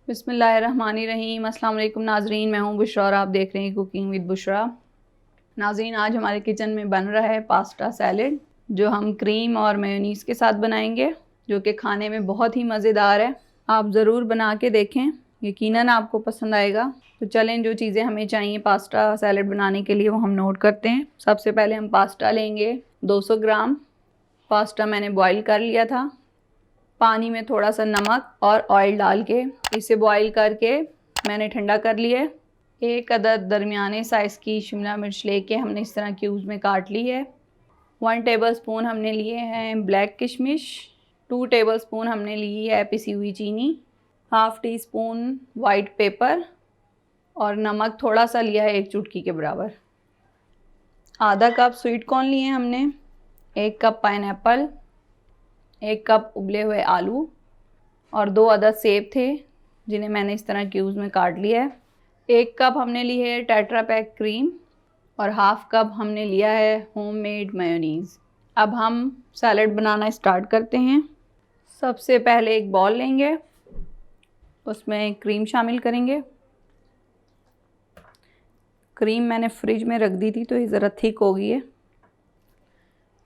बिस्मिल्लाहिर्रहमानिर्रहीम। अस्सलाम वालेकुम नाजरीन, मैं हूं बुशरा और आप देख रहे हैं कुकिंग विद बुशरा। नाजरीन, आज हमारे किचन में बन रहा है पास्ता सैलेड, जो हम क्रीम और मेयोनीज़ के साथ बनाएंगे, जो कि खाने में बहुत ही मज़ेदार है। आप ज़रूर बना के देखें, यकीनन आपको पसंद आएगा। तो चलें, जो चीज़ें हमें चाहिए पास्ता सैलेड बनाने के लिए वो हम नोट करते हैं। सबसे पहले हम पास्ता लेंगे 200 ग्राम। पास्ता मैंने बॉईल कर लिया था। पानी में थोड़ा सा नमक और ऑयल डाल के इसे बॉईल करके मैंने ठंडा कर लिया है। एक अदद दरमियाने साइज़ की शिमला मिर्च लेके हमने इस तरह क्यूब्स में काट ली है। 1 टेबलस्पून हमने लिए हैं ब्लैक किशमिश। 2 टेबलस्पून हमने ली है पिसी हुई चीनी। Half tea spoon white paper और नमक थोड़ा सा लिया है, 1 चुटकी के बराबर। आधा कप स्वीट कॉर्न लिए हमने। 1 कप पाइनएप्पल, 1 कप उबले हुए आलू और 2 अदद सेब थे, जिन्हें मैंने इस तरह क्यूब्स में काट लिया है। 1 कप हमने ली है टेट्रा पैक क्रीम और हाफ़ कप हमने लिया है होममेड मेयोनीज़। अब हम सैलेड बनाना स्टार्ट करते हैं। सबसे पहले एक बॉल लेंगे, उसमें क्रीम शामिल करेंगे। क्रीम मैंने फ्रिज में रख दी थी तो ये ज़रा थिक हो गई है।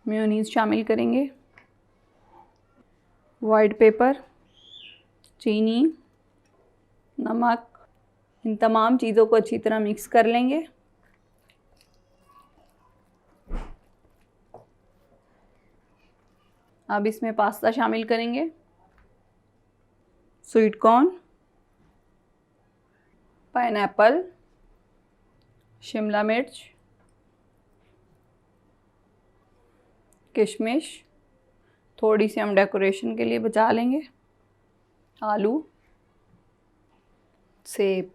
मेयोनीज़ शामिल करेंगे, वाइट पेपर, चीनी, नमक, इन तमाम चीज़ों को अच्छी तरह मिक्स कर लेंगे। अब इसमें पास्ता शामिल करेंगे, स्वीट कॉर्न, पाइनएप्पल, शिमला मिर्च, किशमिश, थोड़ी सी हम डेकोरेशन के लिए बचा लेंगे, आलू, सेब।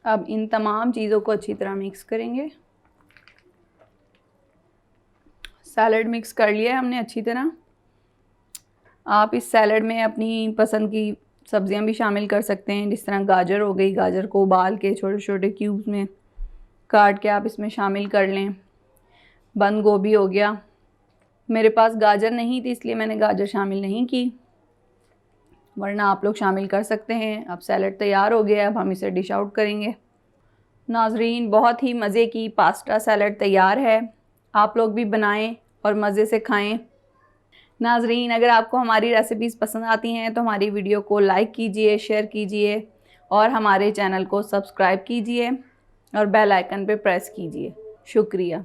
अब इन तमाम चीज़ों को अच्छी तरह मिक्स करेंगे। सैलड मिक्स कर लिया है हमने अच्छी तरह। आप इस सैलड में अपनी पसंद की सब्जियां भी शामिल कर सकते हैं, जिस तरह गाजर हो गई। गाजर को उबाल के छोटे छोटे क्यूब्स में काट के आप इसमें शामिल कर लें। बंद गोभी हो गया। मेरे पास गाजर नहीं थी इसलिए मैंने गाजर शामिल नहीं की, वरना आप लोग शामिल कर सकते हैं। अब सैलड तैयार हो गया, अब हम इसे डिश आउट करेंगे। नाजरीन, बहुत ही मज़े की पास्ता सैलड तैयार है। आप लोग भी बनाएं और मज़े से खाएं। नाजरीन, अगर आपको हमारी रेसिपीज़ पसंद आती हैं तो हमारी वीडियो को लाइक कीजिए, शेयर कीजिए और हमारे चैनल को सब्सक्राइब कीजिए और बेल आइकन पे प्रेस कीजिए। शुक्रिया।